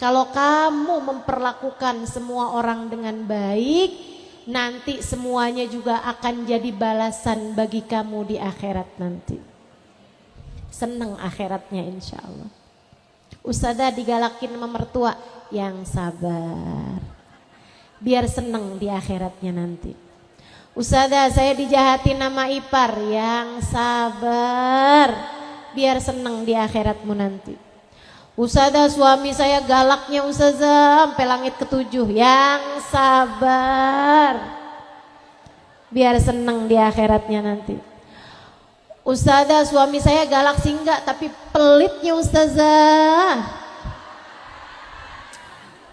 A: kalau kamu memperlakukan semua orang dengan baik, nanti semuanya juga akan jadi balasan bagi kamu di akhirat nanti. Seneng akhiratnya insya Allah. Ustazah digalakin sama mertua, yang sabar, biar seneng di akhiratnya nanti. Ustazah saya dijahatin nama ipar, yang sabar, biar seneng di akhiratmu nanti. Ustazah suami saya galaknya ustazah sampai langit ke-7, yang sabar, biar seneng di akhiratnya nanti. Ustazah suami saya galak sih enggak, tapi pelitnya ustazah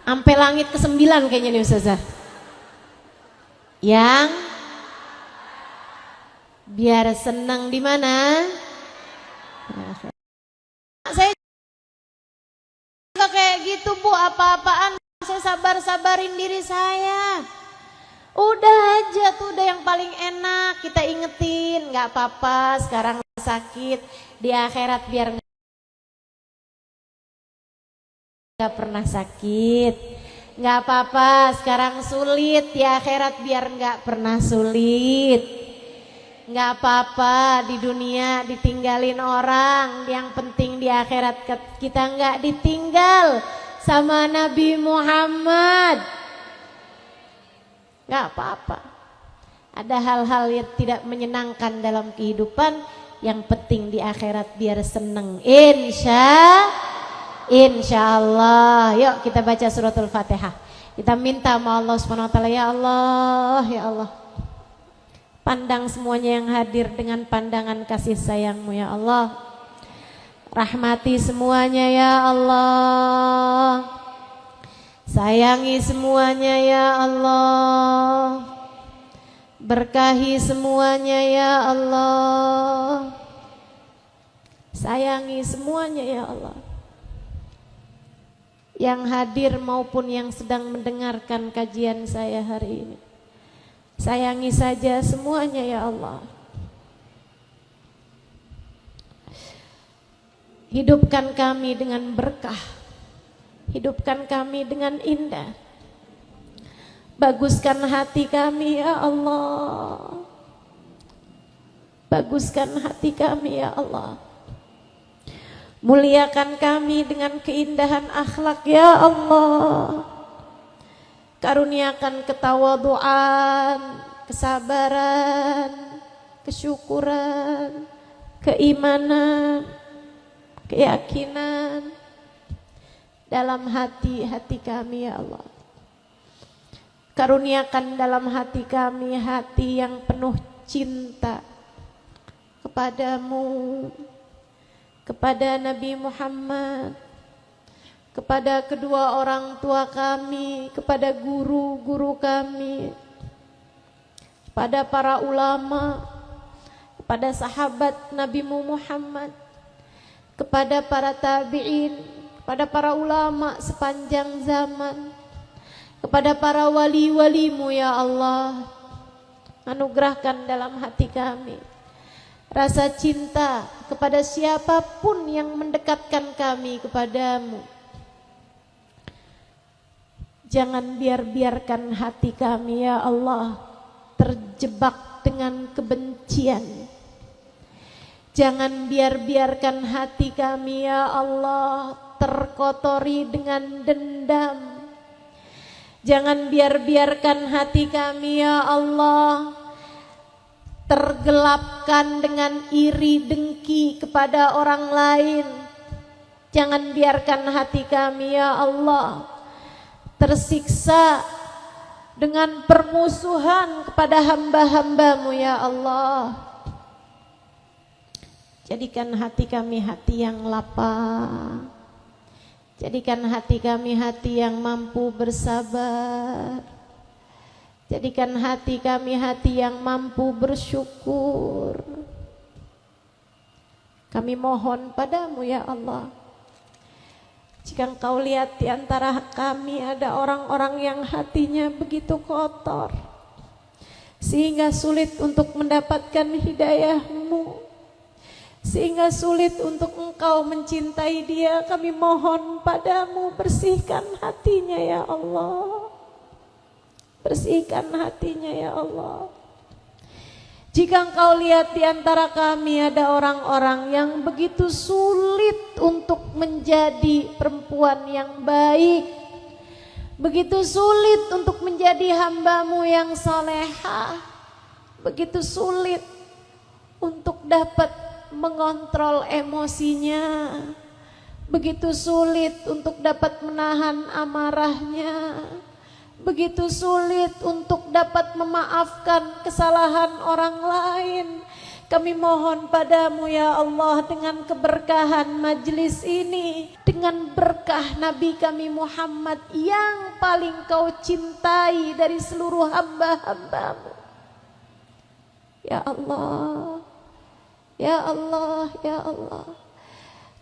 A: sampai langit ke-9 kayaknya nih ustazah. Yang biar senang di mana? Saya juga kayak gitu bu, apa-apaan saya sabar-sabarin diri saya. Udah aja tuh, udah yang paling enak kita ingetin, nggak apa-apa sekarang sakit, di akhirat biar nggak pernah sakit. Nggak apa-apa sekarang sulit, di akhirat biar nggak pernah sulit. Nggak apa-apa di dunia ditinggalin orang, yang penting di akhirat kita nggak ditinggal sama Nabi Muhammad. Nggak apa-apa. Ada hal-hal yang tidak menyenangkan dalam kehidupan, yang penting di akhirat biar seneng. Insya Allah. Yuk kita baca suratul Fatihah. Kita minta sama Allah Subhanahu Wa Taala, ya Allah, ya Allah. Pandang semuanya yang hadir dengan pandangan kasih sayang-Mu ya Allah. Rahmati semuanya ya Allah. Sayangi semuanya ya Allah. Berkahi semuanya ya Allah. Sayangi semuanya ya Allah. Yang hadir maupun yang sedang mendengarkan kajian saya hari ini, sayangi saja semuanya ya Allah. Hidupkan kami dengan berkah. Hidupkan kami dengan indah. Baguskan hati kami ya Allah. Baguskan hati kami ya Allah. Muliakan kami dengan keindahan akhlak ya Allah. Karuniakan ketawaduan, kesabaran, kesyukuran, keimanan, keyakinan dalam hati-hati kami ya Allah. Karuniakan dalam hati kami hati yang penuh cinta kepadamu, kepada Nabi Muhammad, kepada kedua orang tua kami, kepada guru-guru kami, kepada para ulama, kepada sahabat Nabi Muhammad, kepada para tabi'in, kepada para ulama sepanjang zaman, kepada para wali-walimu ya Allah. Anugerahkan dalam hati kami rasa cinta kepada siapapun yang mendekatkan kami kepadamu. Jangan biarkan hati kami ya Allah terjebak dengan kebencian. Jangan biarkan hati kami ya Allah terkotori dengan dendam. Jangan biarkan hati kami ya Allah tergelapkan dengan iri dengki kepada orang lain. Jangan biarkan hati kami ya Allah tersiksa dengan permusuhan kepada hamba-hambamu ya Allah. Jadikan hati kami hati yang lapang. Jadikan hati kami hati yang mampu bersabar. Jadikan hati kami hati yang mampu bersyukur. Kami mohon padamu ya Allah, jika Engkau lihat di antara kami ada orang-orang yang hatinya begitu kotor sehingga sulit untuk mendapatkan hidayah-Mu, sehingga sulit untuk Engkau mencintai dia, kami mohon padamu, bersihkan hatinya ya Allah. Bersihkan hatinya ya Allah. Jika Engkau lihat di antara kami ada orang-orang yang begitu sulit untuk menjadi perempuan yang baik, begitu sulit untuk menjadi hamba-Mu yang salehah, begitu sulit untuk dapat mengontrol emosinya, begitu sulit untuk dapat menahan amarahnya, begitu sulit untuk dapat memaafkan kesalahan orang lain. Kami mohon padamu ya Allah, dengan keberkahan majlis ini, dengan berkah Nabi kami Muhammad yang paling Kau cintai dari seluruh hamba-hambamu. Ya Allah, ya Allah, ya Allah,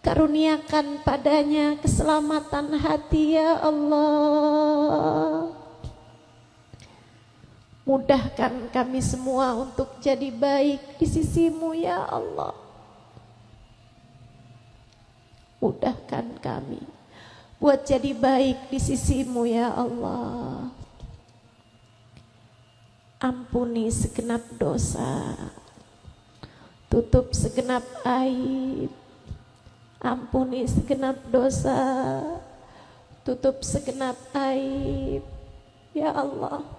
A: karuniakan padanya keselamatan hati ya Allah. Mudahkan kami semua untuk jadi baik di sisi-Mu ya Allah. Mudahkan kami buat jadi baik di sisi-Mu ya Allah. Ampuni segenap dosa, tutup segenap aib. Ampuni segenap dosa, tutup segenap aib ya Allah.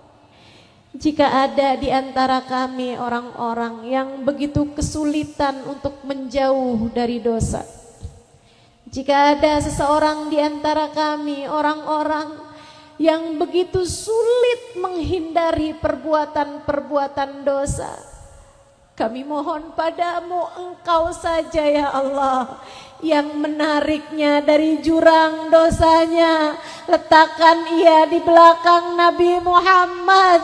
A: Jika ada di antara kami orang-orang yang begitu kesulitan untuk menjauh dari dosa, jika ada seseorang di antara kami orang-orang yang begitu sulit menghindari perbuatan-perbuatan dosa, kami mohon padamu, Engkau saja ya Allah yang menariknya dari jurang dosanya. Letakkan ia di belakang Nabi Muhammad,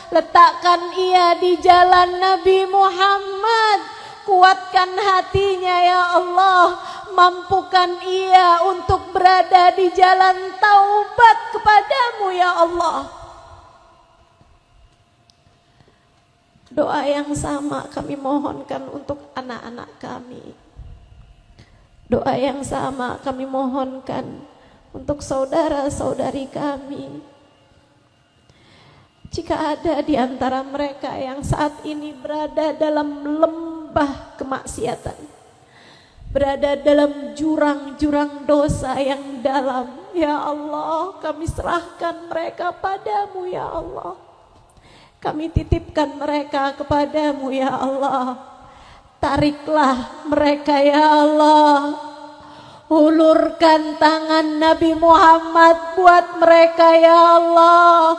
A: letakkan ia di jalan Nabi Muhammad. Kuatkan hatinya ya Allah, mampukan ia untuk berada di jalan taubat kepadamu ya Allah. Doa yang sama kami mohonkan untuk anak-anak kami. Doa yang sama kami mohonkan untuk saudara-saudari kami. Jika ada di antara mereka yang saat ini berada dalam lembah kemaksiatan, berada dalam jurang-jurang dosa yang dalam, ya Allah, kami serahkan mereka padamu ya Allah. Kami titipkan mereka kepadamu ya Allah. Tariklah mereka ya Allah. Hulurkan tangan Nabi Muhammad buat mereka ya Allah.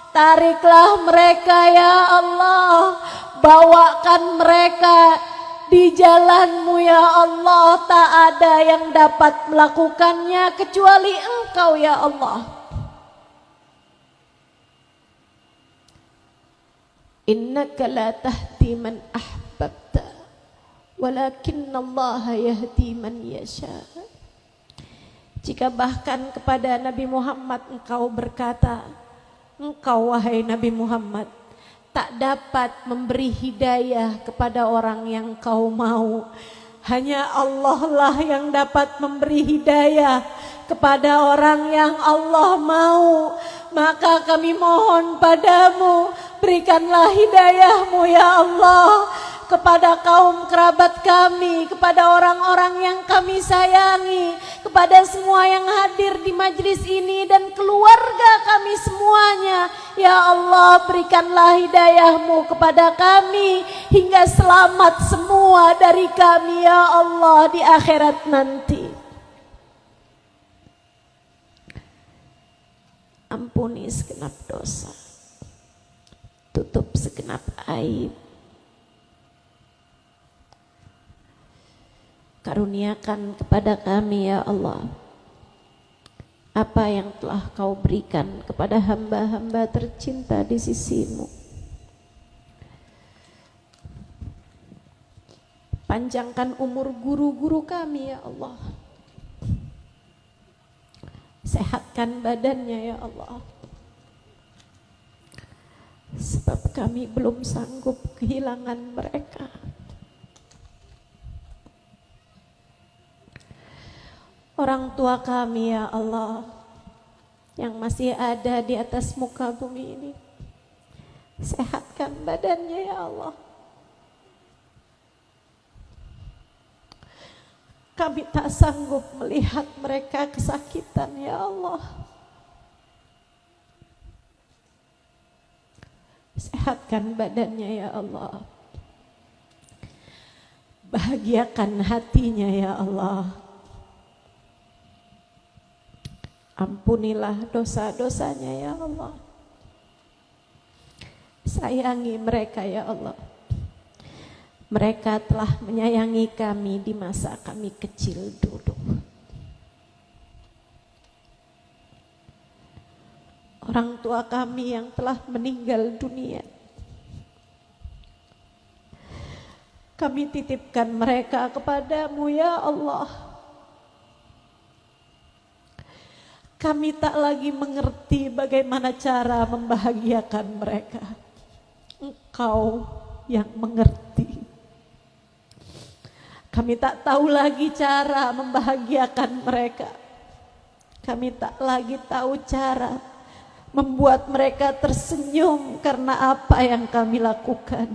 A: Tariklah mereka ya Allah. Bawakan mereka di jalan-Mu ya Allah. Tak ada yang dapat melakukannya kecuali Engkau ya Allah. Innaka la tahdi man ahbabta, walakinnallaha yahdi man yasha. Jika bahkan kepada Nabi Muhammad Engkau berkata, Engkau wahai Nabi Muhammad tak dapat memberi hidayah kepada orang yang Kau mau, hanya Allah lah yang dapat memberi hidayah kepada orang yang Allah mau. Maka kami mohon padamu, berikanlah hidayahmu ya Allah kepada kaum kerabat kami, kepada orang-orang yang kami sayangi, kepada semua yang hadir di majlis ini dan keluarga kami semuanya. Ya Allah, berikanlah hidayahmu kepada kami hingga selamat semua dari kami ya Allah di akhirat nanti. Ampuni segenap dosa, tutup segenap aib, karuniakan kepada kami ya Allah apa yang telah kau berikan kepada hamba-hamba tercinta di sisimu. Panjangkan umur guru-guru kami ya Allah, sehatkan badannya ya Allah, sebab kami belum sanggup kehilangan mereka. Orang tua kami ya Allah yang masih ada di atas muka bumi ini, sehatkan badannya ya Allah. Kami tak sanggup melihat mereka kesakitan ya Allah. Sehatkan badannya ya Allah, bahagiakan hatinya ya Allah. Ampunilah dosa-dosanya ya Allah. Sayangi mereka ya Allah. Mereka telah menyayangi kami di masa kami kecil dulu. Orang tua kami yang telah meninggal dunia, kami titipkan mereka kepadamu ya Allah. Kami tak lagi mengerti bagaimana cara membahagiakan mereka. Engkau yang mengerti. Kami tak tahu lagi cara membahagiakan mereka. Kami tak lagi tahu cara membuat mereka tersenyum karena apa yang kami lakukan.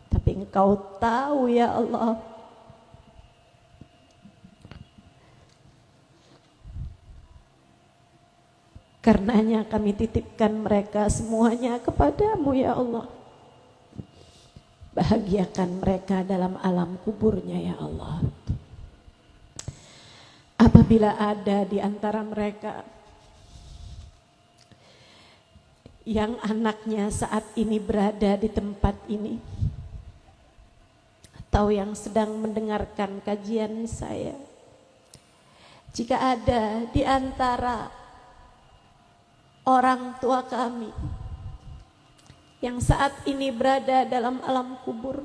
A: Tapi Engkau tahu ya Allah. Karenanya kami titipkan mereka semuanya kepadamu ya Allah. Bahagiakan mereka dalam alam kuburnya ya Allah. Apabila ada di antara mereka yang anaknya saat ini berada di tempat ini, atau yang sedang mendengarkan kajian saya, jika ada di antara orang tua kami yang saat ini berada dalam alam kubur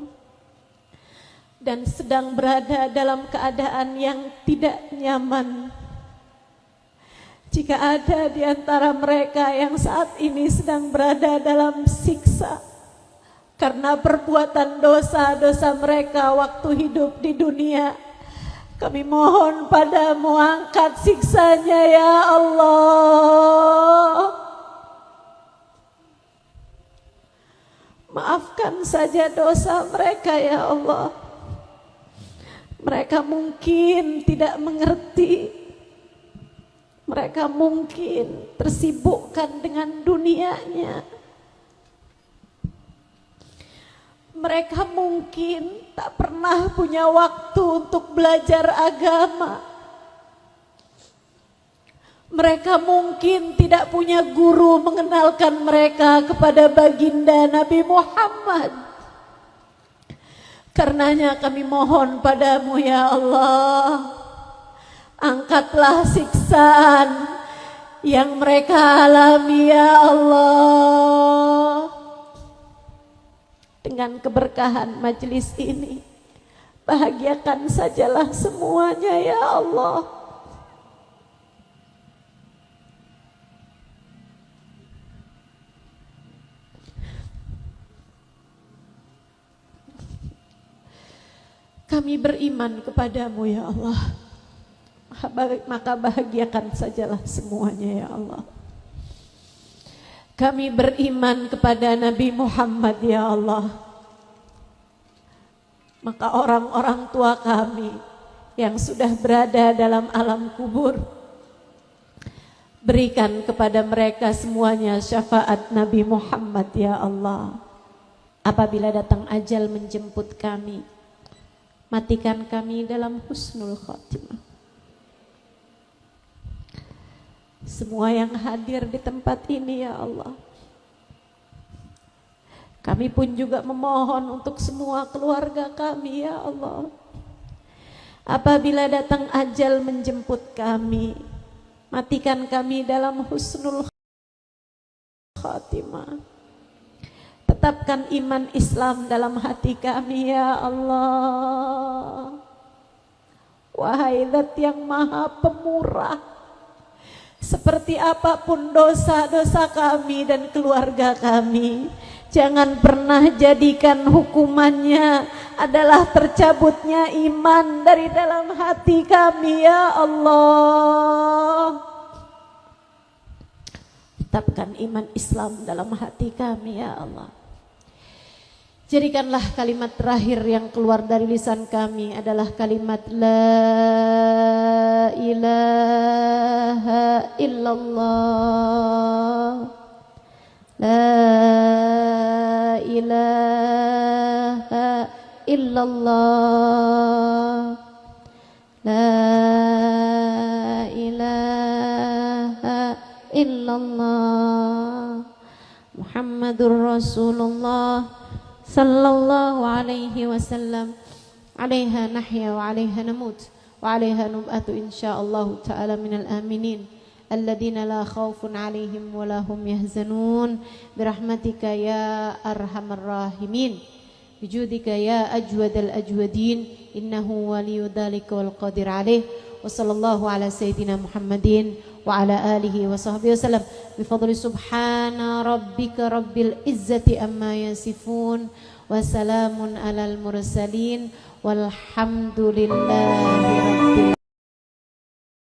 A: dan sedang berada dalam keadaan yang tidak nyaman, jika ada di antara mereka yang saat ini sedang berada dalam siksa karena perbuatan dosa-dosa mereka waktu hidup di dunia, kami mohon padamu, angkat siksanya ya Allah. Maafkan saja dosa mereka ya Allah. Mereka mungkin tidak mengerti. Mereka mungkin tersibukkan dengan dunianya. Mereka mungkin tak pernah punya waktu untuk belajar agama. Mereka mungkin tidak punya guru mengenalkan mereka kepada baginda Nabi Muhammad. Karenanya kami mohon padamu ya Allah, angkatlah siksaan yang mereka alami ya Allah. Dengan keberkahan majelis ini, bahagiakan sajalah semuanya ya Allah. Kami beriman kepadamu ya Allah. maka bahagiakan sajalah semuanya ya Allah. Kami beriman kepada Nabi Muhammad ya Allah. Maka orang-orang tua kami yang sudah berada dalam alam kubur, berikan kepada mereka semuanya syafaat Nabi Muhammad ya Allah. Apabila datang ajal menjemput kami, matikan kami dalam husnul khatimah. Semua yang hadir di tempat ini ya Allah, kami pun juga memohon untuk semua keluarga kami ya Allah. Apabila datang ajal menjemput kami, matikan kami dalam husnul khatimah. Tetapkan iman Islam dalam hati kami ya Allah. Wahai Zat yang Maha Pemurah, seperti apapun dosa-dosa kami dan keluarga kami, jangan pernah jadikan hukumannya adalah tercabutnya iman dari dalam hati kami ya Allah. Tetapkan iman Islam dalam hati kami ya Allah. Jadikanlah kalimat terakhir yang keluar dari lisan kami adalah kalimat La ilaha illallah, La ilaha illallah, La ilaha illallah, Muhammadur Rasulullah sallallahu alaihi wasallam. Alaiha nahya wa alaiha namut wa alaiha nub'atu insyaallah ta'ala minal aminin alladzina la khaufun alaihim wa lahum yahzanun birahmatika ya arhamar rahimin bijudika ya ajwadal ajwadin innahu waliyyu dzalika wal qadir alaih. Wa sallallahu ala sayyidina Muhammadin wa ala alihi wa sahbihi wasallam bifadli subhana rabbika rabbil izzati amma yasifun wa salamun alal mursalin walhamdulillahi rabbil